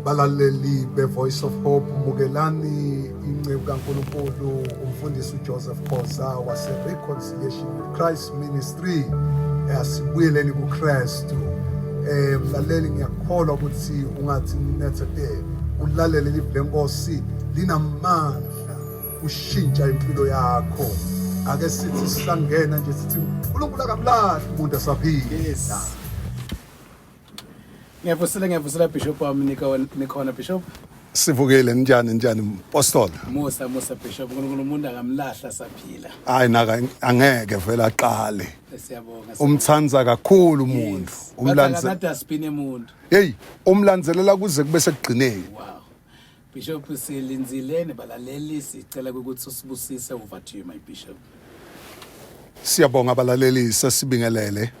Balaleli be-Voice of Hope, bukelani incebo kaNkulunkulu umfundisi uJoseph Khoza wase-Reconciliation with Christ Ministry. Asibuyeleni kuKristu. Mlaleli, ngiyakholwa ukuthi ungathi nethe ulalele ilizwi lenkosi linamandla ushintsha impilo yakho. Ake sithi sihlangena nje sithi uNkulunkulu akamlahli umuntu asaphila. Ngiyavusela Bishop wami nikhona Bishop. Sivukele njani Apostle. Musa Bishop, uNkulunkulu umuntu akamlahla saphila. Hayi naka angeke vele aqale. Siyabonga. Umthanza kakhulu umuntu. Umlandzela spin emuntu. Hey, umlandzelela kuze kube sekugcineni. Wow. Bishop silinzilene balaleli sicela ukuthi usibusise over to you my Bishop. Siyabonga abalaleli sasibingelele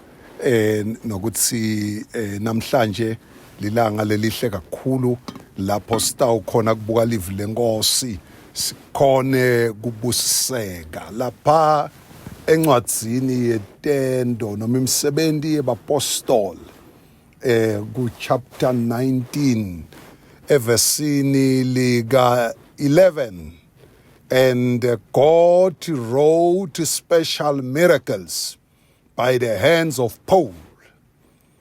nokuthi namhlanje lilanga lelihle kakhulu lapho sitawukhona kubuka live lenkosi sikhone kubusiseka lapha encwadzini yetendo noma imisebenzi yabapostoli ku chapter 19 evesini lika 11. And God wrought special miracles by the hands of Paul,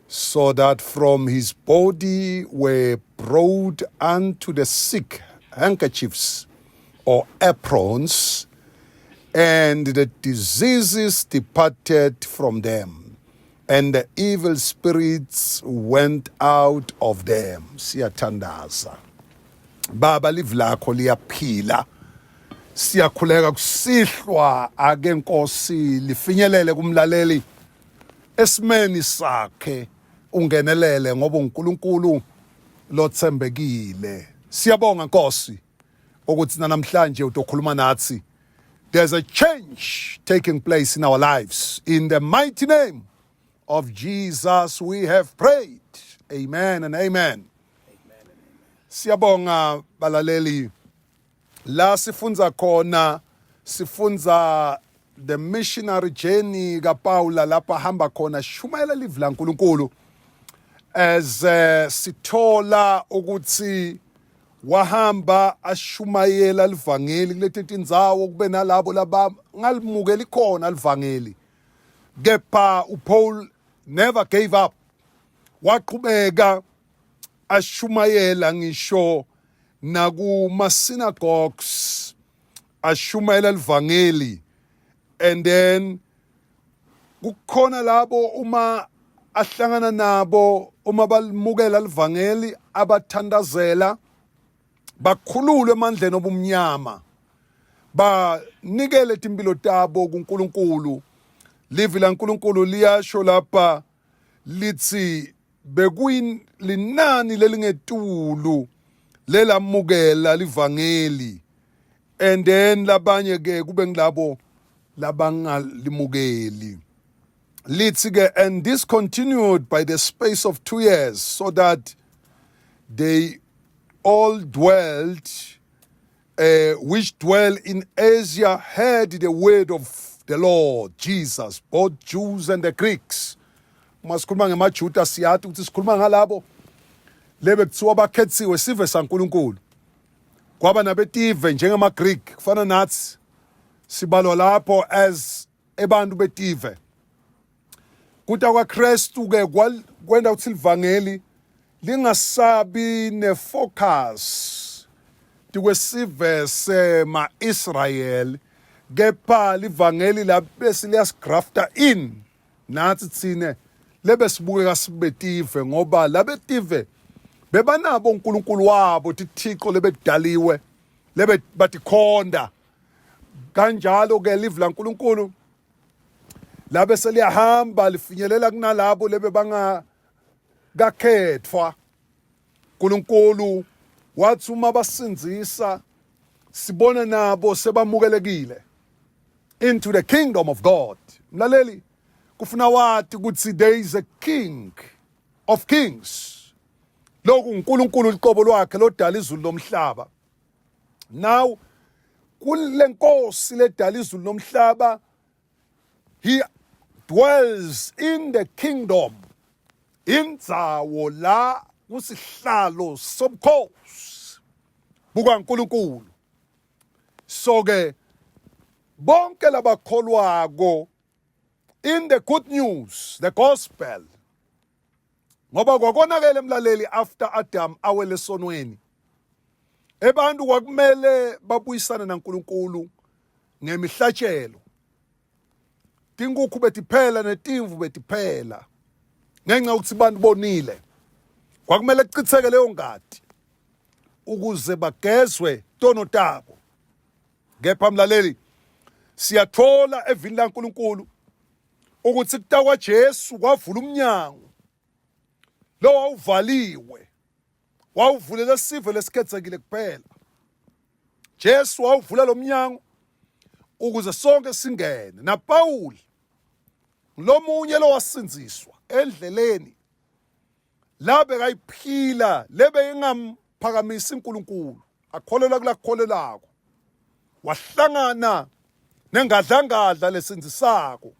so that from his body were brought unto the sick handkerchiefs or aprons, and the diseases departed from them, and the evil spirits went out of them. Siyathandaza. Baba live lakho liyaphila. Siyakhuleka kusihlwa ake Nkosi lifinyelele kumlaleli esimeni sakhe ungenelele ngoba uNkulunkulu lothembekile. Siyabonga Nkosi ukuthi namhlanje utokhuluma nathi. There's a change taking place in our lives. In the mighty name of Jesus we have prayed. Amen and amen. Siyabonga balaleli. La sifunza khona sifunza the missionary journey kaPaula lapha hamba khona shumela live la uNkulunkulu as sithola ukuthi wahamba ashumayela livangeli kuleti tindzawo kube nalabo laba ngalimukeli khona livangeli kepha uPaul never gave up waqhubeka ashumayela ngisho nakuma synagogues ashumayela livangeli and then kukhona labo uma ahlangana nabo uma balimukela livangeli abathandazela bakhululwe emandleni obumnyama banikele impilo tabo kuNkulunkulu. Livi la uNkulunkulu liyasho lapha lithi bekuyilinani lelingetulu lelamukela livangeli and then labanye ke kube ngilabo labangalimukeli lithi ke and this continued by the space of 2 years so that they all dwelt which dwell in Asia heard the word of the Lord Jesus, both Jews and the Greeks. Masikhuluma ngemaJuda siyathi ukuthi sikhuluma ngalabo lebe kuthiwa bakhethiwe sive saNkulunkulu kwaba nabetive njengamaGreek kufana nathi sibalwa lapho as ebantu betive kuta kwaKristu ke kwenda ukuthi livangeli lingasabi nefocus tikwesive sema Israel kepha livangeli labese liyasigrafta in nathi thine lebe sibukeka sibetive ngoba labetive bebanabo uNkulunkulu wabo tithixo lebedaliwe lebe batikhonda kanjalo ke live la uNkulunkulu labe seliyahamba lifinyelela kunalabo lebe banga kakhethwa uNkulunkulu wathi uma basinzisa sibona nabo sebamukelekile into the kingdom of God. Mlaleli kufuna wathi ukuthi there is a king of kings. Lokhu uNkulunkulu liqobo lwakhe lodala izulu lomhlaba. Now kule nkosi ledala izulu lomhlaba he dwells in the kingdom indzawo la kusihlalo sobukhosi bukaNkulunkulu. So ke bonke labakholwako in the good news, the gospel, ngoba kwakonakele emlaleli after Adam awele esonweni, ebantu kwakumele babuyisane naNkulunkulu ngemihlatshelo. Tinkukhu betiphela netimvu betiphela ngenxa ukuthi bantu bonile. Kwakumele kuchitheke leyo ngadi ukuze bagezwe tono tabo. Kepha mlaleli, siyathola evini laNkulunkulu ukuthi kutakwa Jesu kwavula umnyango lo wawuvaliwe, wawuvulela sive lesikhethekile kuphela. Jesu wawuvula lo mnyango ukuze sonke singene. Na Pawuli lo munye lo wasinziswa endleleni labe kayiphila lebe ingamphakamisa uNkulunkulu, akholelwa kulakholelako, wahlangana nengadlangadla lesinzisako.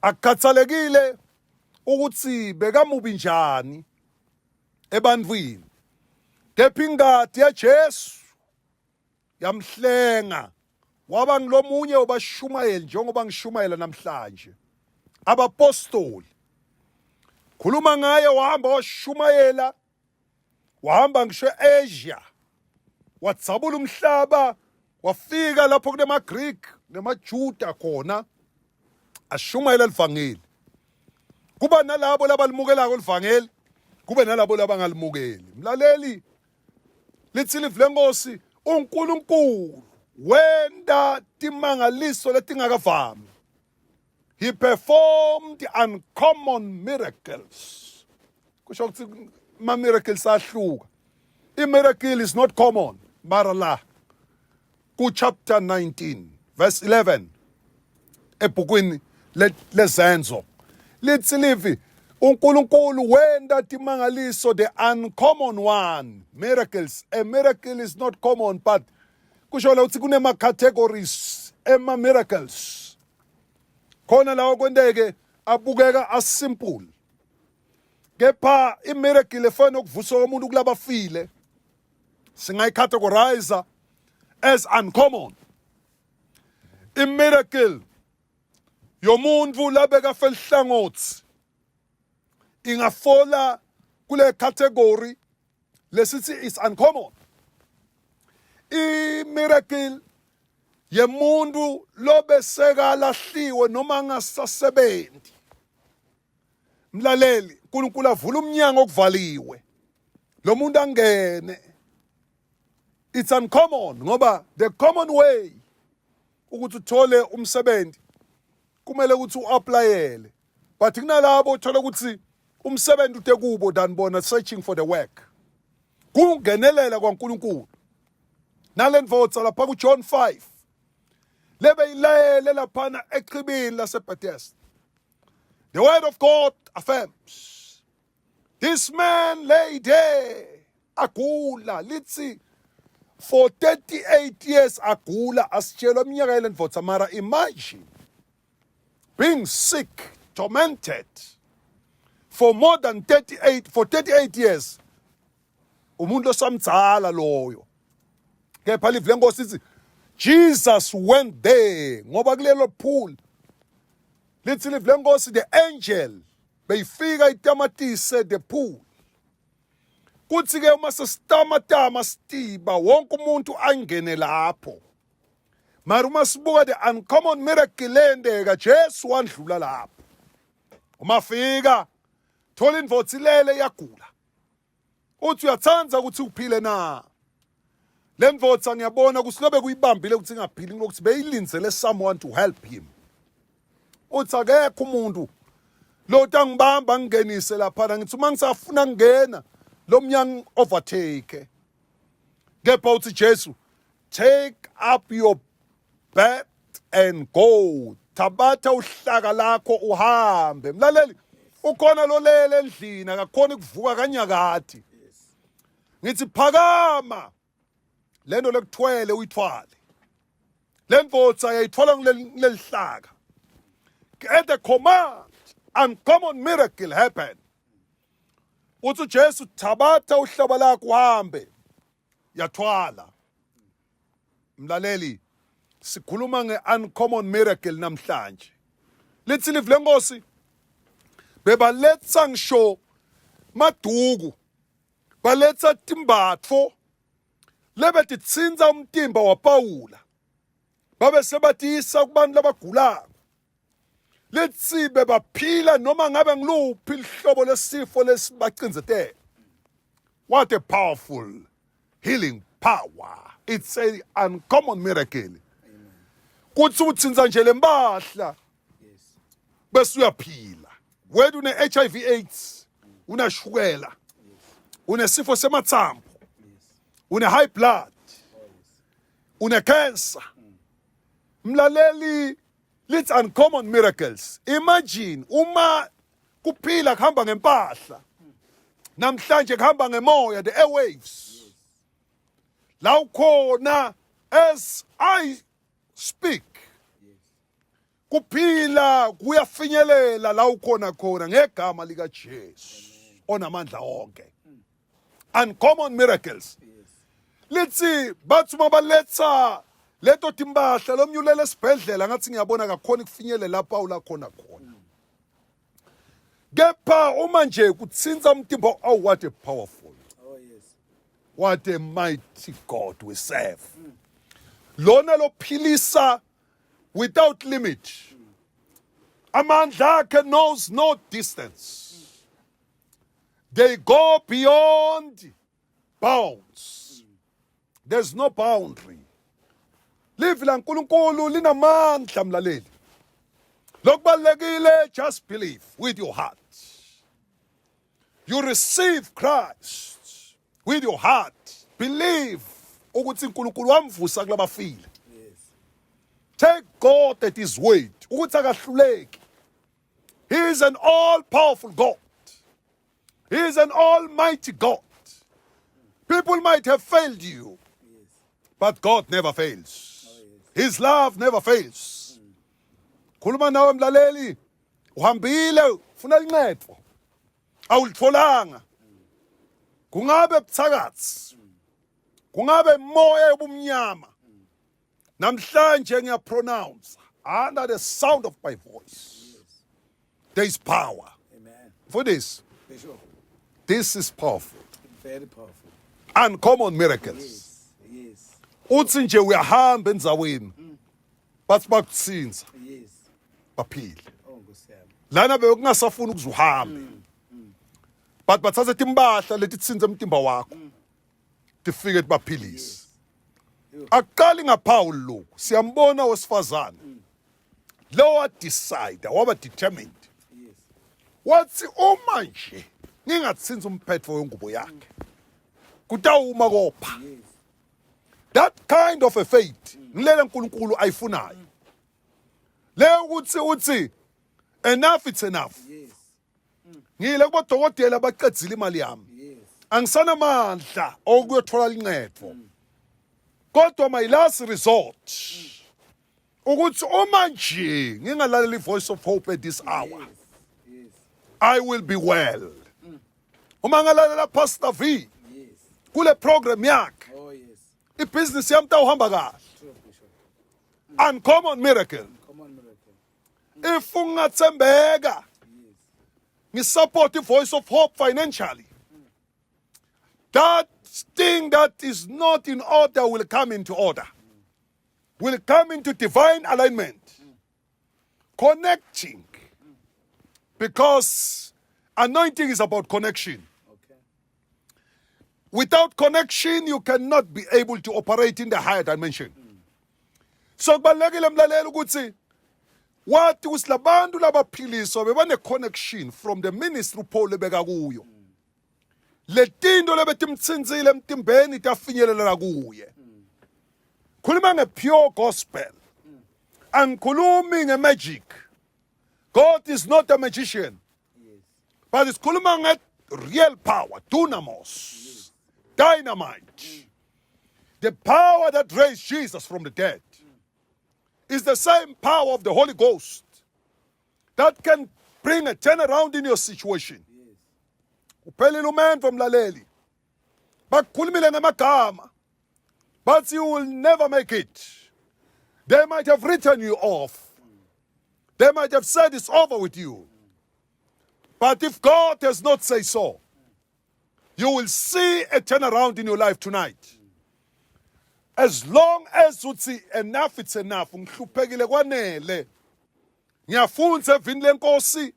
Akukhathalekile ukuthi bekamubi njani ebantwini, kepha ingadi yaJesu yamhlenga waba ngilomunye wabashumayeli njengoba ngishumayela namhlanje. Abapostoli khuluma ngaye, wahamba washumayela, wahamba ngisho eAsia, watsabula umhlaba, wafika lapho kunemaGreek nemaJuda khona, ashumayela livangeli. Kuba nalabo labalimukelako livangeli, kube nalabo labangalimukeli. Mlaleli, lithi ilizwi lenkosi, uNkulunkulu wenda timangaliso letingakavami. He performed uncommon miracles. Kusho ukuthi ma-miracles ahluka. I-miracle is not common. Mara la, ku chapter 19, verse 11, ebhukwini lezenzo, lithi livi, uNkulunkulu wenda timangaliso, the uncommon one. Miracles. A miracle is not common, but kusho la ukuthi kunema-categories ema-miracles. Khona lawo kwenteke abukeka asimple. Kepha i-miracle efana ukuvusa komuntu kulabafile singayicategorize as uncommon. I-miracle yomuntu labeka fela ihlangothi ingafola kule category lesithi is uncommon. I-miracle yemuntu lobeseka lahliwe noma angasasebenzi. Mlaleli, uNkulunkulu avula umnyango okuvaliwe, lo muntu angene. It's uncommon ngoba the common way ukuthi uthole umsebenzi kumele ukuthi uapplyele, but kunalabo uthola ukuthi umsebenzi uthe kubo than bona searching for the work. Kungenelela kwaNkulunkulu. Nalenvotsa lapha kuJohn 5 lebe ilayele laphana eqhibini laseBethesda. The word of God affirms, this man lay there agula, lithi for 38 years agula, asitshela iminyaka yelenvotsa. Mara imagine being sick, tormented for more than 38 years. Umuntu osamdzala loyo. Kepha livile lenkosi lithi Jesus went there ngoba kulelo pool. Lithi livile lenkosi, the angel beyifika itamatise the pool. Kuthi ke uma sesitamatama sitiba wonke umuntu angene lapho. Mara uma sibuka the uncommon miracle lendeka, Jesu wandlula lapho. Uma fika thola indvodza ilele yagula. Uthi uyathanza ukuthi uphile na? Le ndvodza ngiyabona kusilobe kuyibambile ukuthi ingaphili ngokuthi beyilinzele someone to help him. Uthi akekho umuntu lo tangibamba ngingenise lapha, ngithi uma ngisafuna ngena lo mnyango overtake. Kepha uthi Jesu, take up your bed and go. Thabatha uhlaka lakho uhambe. Mlaleli, ukhona lo lele endlini akakhona ukuvuka kanyakati. Ngithi phakama. Lento lekuthwele uyithwale. Le ndvodza yayithwala kulelihlaka. At the command, uncommon miracle happened. uthi uJesu thabatha uhlaba lakho uhambe yathwala. Mlaleli, sikhuluma nge-uncommon miracle namhlanje. Lithi live lenkosi bebaletha ngisho maduku, baletha timbatfo lebetitsinza umtimba waPawula, babe sebatisa kubantu labagulako. Lithi bebaphila noma ngabe ngiluphi ihlobo lesifo lesibacinzetela. What a powerful healing power. It's an uncommon miracle. Kuthi utsinza nje lempahla bese uyaphila. Whether une HIV AIDS, unashukela, unesifo semathambo, une high blood, une cancer. Mlaleli, it's uncommon miracles. Imagine uma kuphila kuhamba ngempahla, namhlanje kuhamba ngemoya, the airwaves. La ukhona, as I speak, kuphila kuyafinyelela la ukhona khona ngegama lika Jesu onamandla onke. Uncommon miracles. Lithi bathi mabaletha leto timbahla lomnyulele esibhedlela ngathi ngiyabona kakhona kufinyelela lapha ulakhona khona. Kepha uma nje kutsinza umtimba, oh what a powerful. Oh yes. What a mighty God we serve. Lona lophilisa without limit. Amandla akhe knows no distance. They go beyond bounds. There's no boundary. Live la nkulunkulu linamandla mlaleli. Lokubalekile, just believe with your heart. You receive Christ with your heart. Believe ukuthi uNkulunkulu wamvusa kulabafile. Take God at his word. Ukuthi akahluleki. He is an all-powerful God. He is an almighty God. People might have failed you, but God never fails. His love never fails. Khuluma nawe mlaleli, uhambile ufuna incedo. Awulitholanga. Kungabe buthakathi. Kungabe moya yobumnyama. Namhlanje ngiyapronounce under the sound of my voice. There is power. Amen. For this. Bishop, This is powerful. very powerful. Uncommon miracles. Yes. Yes. Uthi nje uyahamba enzaweni. Bathi bakutsinza Yes. baphile. Oh Nkosi yami. Lana bekungasafuna ukuze uhambe. But bathatha timbahla leti tsinza umtimba wakho. Tifike baphilise. Akali ngaPaul lo. Siyambona wesifazane. Lo wa decide, waba determined. Yes. Wathi uma nje ngingatsinza umphetho wengubo yakhe. Kutawuma kopha. Yes. That kind of a faith. Ngilele uNkulunkulu ayifunayo. Le uthi enough it's enough. Yes. Ngile kubodokotela baqedzile imali yami. Yes. Angisana amandla okuyothola incedo. Kodwa my last resort ukuthi uma nje ngingalalela ivoice of hope at this hour, Yes. Yes. I will be well. Uma ngalalela Pastor V Yes. kule program yakhe, Oh yes. ibusiness yami tawuhamba kahle. True, Bishop. Uncommon miracle. Come on, miracle. If ungathembeka Yes. ngisupport ivoice of hope financially, that thing that is not in order will come into order. Will come into divine alignment. Connecting. Because anointing is about connection. Okay. Without connection, you cannot be able to operate in the higher dimension. So kubalekile mlaleli ukuthi wathi usilabantu labaphiliswa bebane connection from the ministry Paul lebeka kuyo. Letinto lebetimtsinzile emtimbeni tafinyelela kuye. Khuluma nge-pure gospel. Angikhulumi nge-magic. God is not a magician. Yes. But it's khuluma nge-real power, dunamis, dynamite. The power that raised Jesus from the dead is the same power of the Holy Ghost that can bring a turnaround in your situation. Yes. uphelile umendo mlaleli. Bakukhulumile ngamagama, but you will never make it. They might have written you off. They might have said it's over with you. But if God does not say so, you will see a turnaround in your life tonight. As long as you see enough, it's enough. Ngihluphekile kwanele. Ngiyafunza evini lenkosi.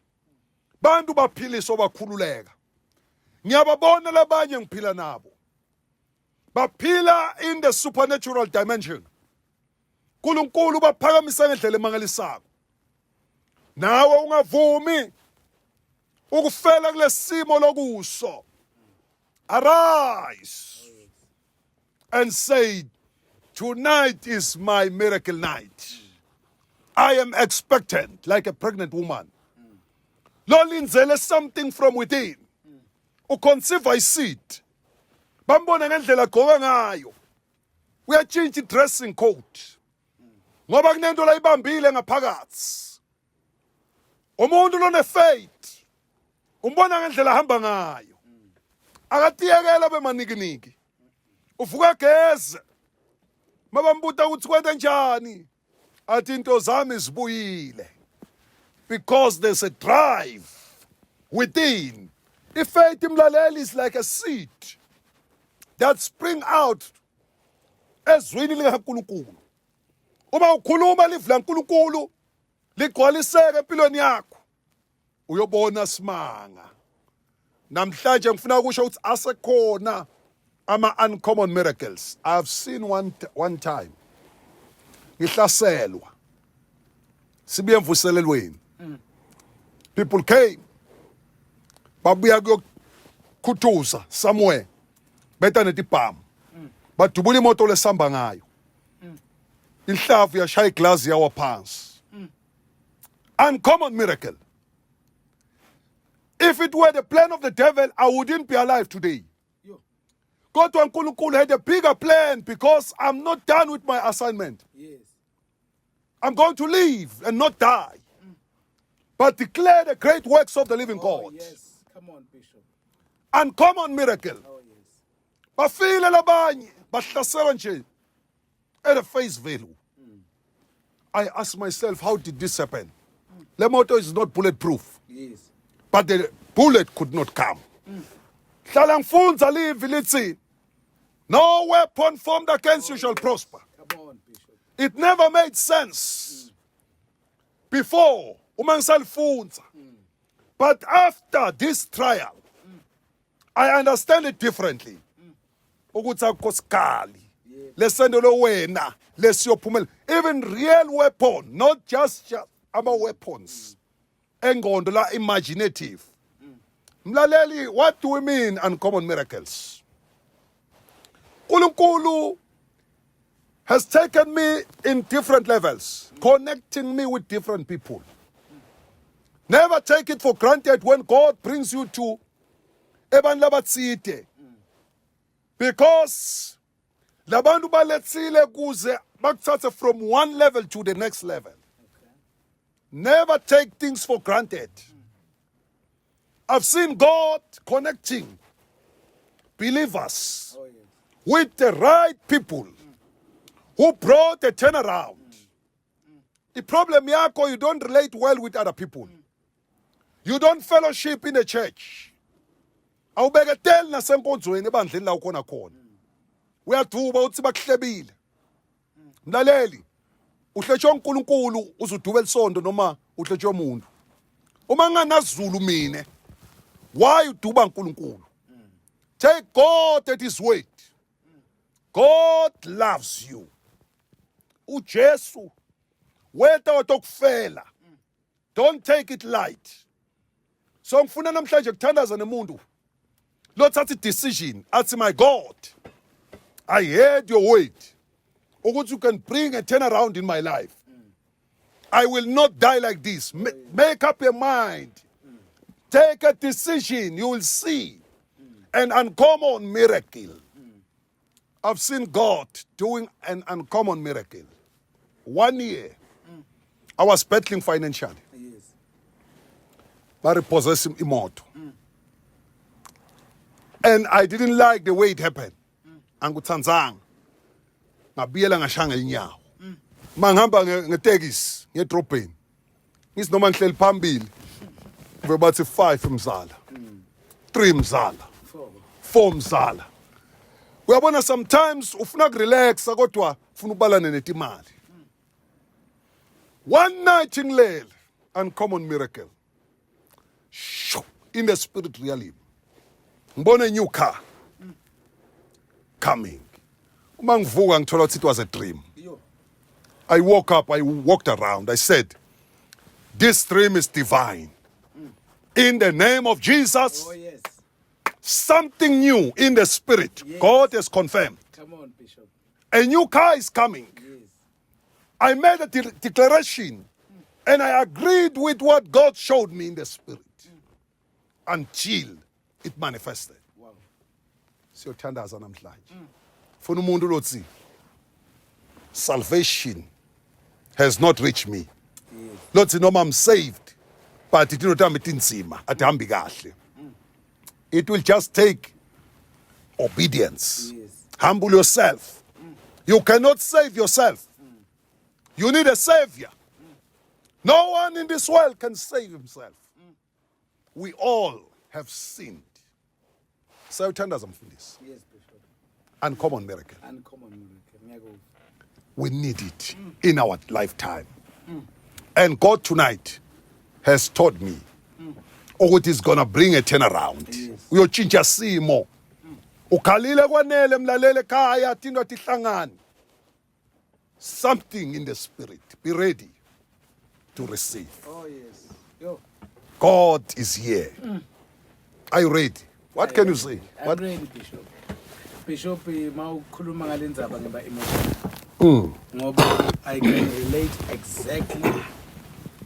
Bantu baphiliswa bakhululeka. Ngiyababona labanye ngiphila nabo. Baphila in the supernatural dimension. Nkulunkulu baphakamisa ngendlela emangalisako. Nawe ungavumi ukufela kulesimo lokuso. Arise and say, tonight is my miracle night. I am expectant like a pregnant woman. Lolinzele something from within. Uconceive a seed. Bambona ngendlela agqoka ngayo. Uyachinja dressing coat. Ngoba kunento la ibambile ngaphakathi. Umuntu lone faith. Umbona ngendlela ahamba ngayo. Akatiyekela bemanikiniki. Uvuka geze. Mabambuta ukuthi kwenta njani? Athi into zami zibuyile. Because there's a drive within. Ifaith imlaleli is like a seed that spring out ezwini likaNkulunkulu. Uma ukhuluma livula laNkulunkulu ligcwaliseke empilweni yakho, uyobona simanga. Namhlanje ngifuna ukusho ukuthi asekhona ama-uncommon miracles. I've seen one time. Ngihlaselwa. Sibuye emvuselelweni. People came. Babuya kuyokhuthuza somewhere. Beta netiphamu. Badubula imoto lesihamba ngayo. Inhlavu yashaya iglass yawa phansi. Uncommon miracle. If it were the plan of the devil, I wouldn't be alive today. God Nkulunkulu had a bigger plan because I'm not done with my assignment. Yes. I'm going to live and not die. But declare the great works of the living God. Yes. Come on, Bishop. Uncommon miracle. Oh, yes. Bafile labanye bahlaselwa nje at a face value. I ask myself, how did this happen? The motor is not bulletproof. Yes. But the bullet could not come. Hlala ngifunza livi lithi, no weapon formed against you shall prosper. Come on, Bishop. It never made sense before uma ngisalifunza. But after this trial, I understand it differently. Ukuthi akukho sikali lesendelo wena lesiyophumela. Even real weapon, not just ama weapons. Engqondo la imaginative. Mlaleli, what do we mean uncommon miracles? Nkulunkulu has taken me in different levels, connecting me with different people. Never take it for granted when God brings you to Eban Labatsite. Because labantu baletsile kuze bakuthathe from one level to the next level. Never take things for granted. I've seen God connecting believers with the right people who brought a turnaround. The problem yako, you don't relate well with other people. You don't fellowship in the church. Awubeketeli nasenkonzweni ebandleni la ukhona khona. Uyathuba uthi bakuhlebile. Mlaleli, uhletshe uNkulunkulu uzuduba elisondo noma uhletshe umuntu. Uma nganazulu mine, why uduba uNkulunkulu? Take God at his word. God loves you. uJesu weta otokufela. Don't take it light. So ngifuna namhlanje kuthandaza nemuntu lothatha decision athi, my God, I heard your word ukuthi you can bring a turnaround in my life. I will not die like this. Make up your mind. Take a decision. You will see an uncommon miracle. I've seen God doing an uncommon miracle. 1 year, I was battling financially. Yes. Bari possess imoto. And I didn't like the way it happened. Anguthanzanga. Ngabiyela ngashanga inyawo. Mangihamba ngetekisi, ngedrobheni. Ngithi noma ngihleli phambili. Kube bathi 5 mzala. 3 mzala. 4 mzala. Uyabona sometimes ufuna kurelaxa kodwa ufuna ubalane netimali. One night ngilele, uncommon miracle. In the spirit realm. Ngibona a new car coming. Uma ngivuka ngithola ukuthi it was a dream. I woke up, I walked around. I said, this dream is divine. In the name of Jesus, Oh, yes. something new in the spirit. Yes. God has confirmed. Come on, Bishop. A new car is coming. Yes. I made a declaration and I agreed with what God showed me in the spirit until it manifested. Wow. Siyothandaza namhlanje. Funa umuntu lothi salvation has not reached me. Yes. Lothi noma I'm saved, but it not inzima, atihambi kahle. It will just take obedience. Yes. Humble yourself. You cannot save yourself. You need a savior. No one in this world can save himself. We all have sinned. Sayothandaza mfundisi. Yes, Bishop. Uncommon miracle. Uncommon miracle. Ngiyakuzwa. We need it in our lifetime. And God tonight has taught me ukuthi is gonna bring a turnaround. Yes. Uyotshintsha simo. Ukhalile kwanele mlalele ekhaya into tihlangani. Something in the spirit. Be ready to receive. Oh, yes. Yo. God is here. Are you ready? What can you say? I'm What? ready, Bishop. Bishop, mawukhuluma ngale ndzaba ngeba emotion. Ngoba I can relate exactly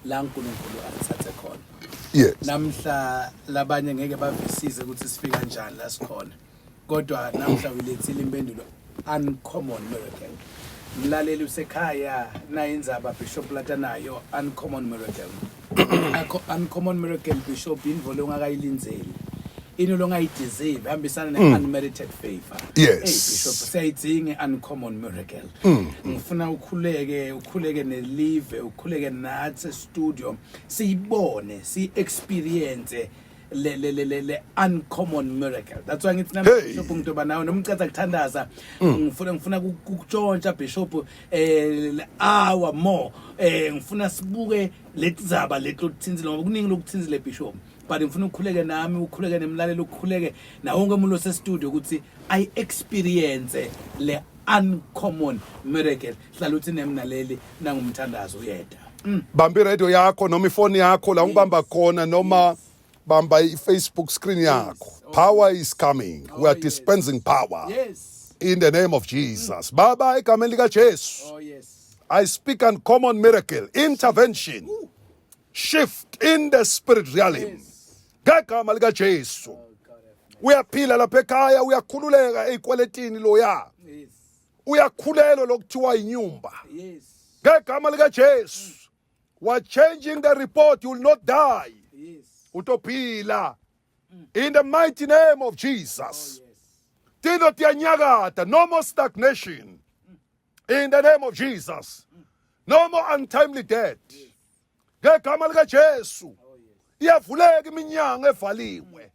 la uNkulunkulu athathe khona. Yes. Namhla labanye ngeke bavisise ukuthi sifika kanjani la sikhona. Kodwa namhla ulethile impendulo uncommon miracle. Mlaleli usekhaya na indzaba Bishop lata nayo uncommon miracle. Uncommon miracle Bishop indvo longakayilinzeli. Ino longayideserve hambisana ne-unmerited favor. Yes. Hey Bishop siyayidinga uncommon miracle. Ngifuna ukhuleke nelive, ukhuleke nathi studio siyibone, si-experience le uncommon miracle. That's why ngithi Hey. Bishop ngitoba nawe nomcatha kuthandaza ngifuna ukutshontsha Bishop hour more ngifuna sibuke lezaba letothinzile ngoba kuningi lokuthinzile Bishop. But ngifuna ukukhuleke nami ukhuleke nemlalelo ukukhuleke na wonke umuntu osestudio ukuthi I experience le uncommon miracle. Hlala uthi nemnaleli nangumthandazo uyeda. Bamba iradio yakho noma ifoni yakho la ungibamba khona noma bamba i-Facebook screen yakho. Power is coming. We are yes. dispensing power. Yes. In the name of Jesus. Baba egameni lika Jesu. Oh yes. I speak uncommon miracle, intervention, shift in the spirit realm. Yes. Ngegama lika Jesu. Oh God. Uyaphila lapha ekhaya, uyakhululeka ekwaletini loya. Yes. Uyakhulelwa lokuthiwa inyumba. Yes. Ngegama lika Jesu. We're changing the report, you will not die. Yes. Utophila. In the mighty name of Oh Jesus. yes. Tino tianyagata, no more stagnation. In the name of Jesus. No more untimely death. Ngegama lika Jesu. Oh yes. Iyavuleka iminyango evaliwe.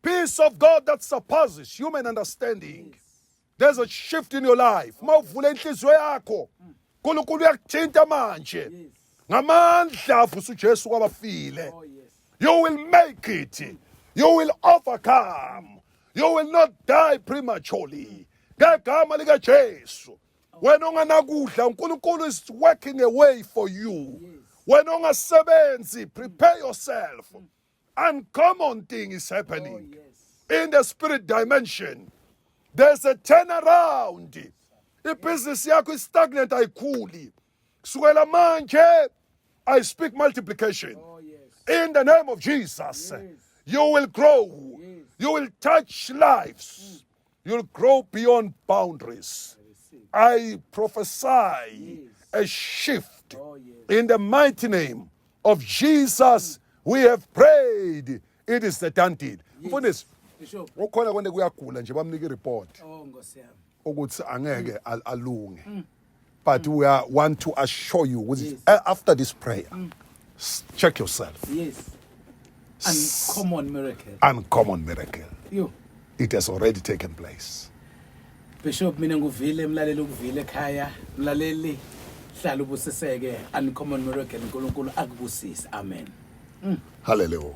Peace of God that surpasses human understanding. There's a shift in your life. Mawuvula inhliziyo yakho. uNkulunkulu uyakuthinta manje. Yes. Ngamandla avusa uJesu kwabafile. Oh yes. You will make it. You will overcome. You will not die prematurely. Ngegama lika Jesu. Wena onganakudla uNkulunkulu is working a way for you. Wena ongasebenzi, prepare yourself. Uncommon thing is Oh happening. yes. In the spirit dimension. There's a turnaround. Ibhizinisi yakho is stagnant ayikhuli. Kusukela manje I speak multiplication. Oh yes. In the name of Jesus. You will grow. Yes. You will touch lives. You'll grow beyond boundaries. I prophesy a shift. Oh yes. In the mighty name of Jesus, we have prayed. It is the done deed. Mfundisi, Bishop. Ukhona kwende kuyagula nje bamnika ireport Oh Nkosi yami. ukuthi angeke alunge. But we want to assure you with Yes. after this prayer, check yourself. Yes. Uncommon miracle. Uncommon miracle. Yo. It has already taken place. Bishop mina nguvile mlaleli ukuvile ekhaya mlaleli hlala ubusiseke uncommon miracle uNkulunkulu akubusise amen. Hallelujah.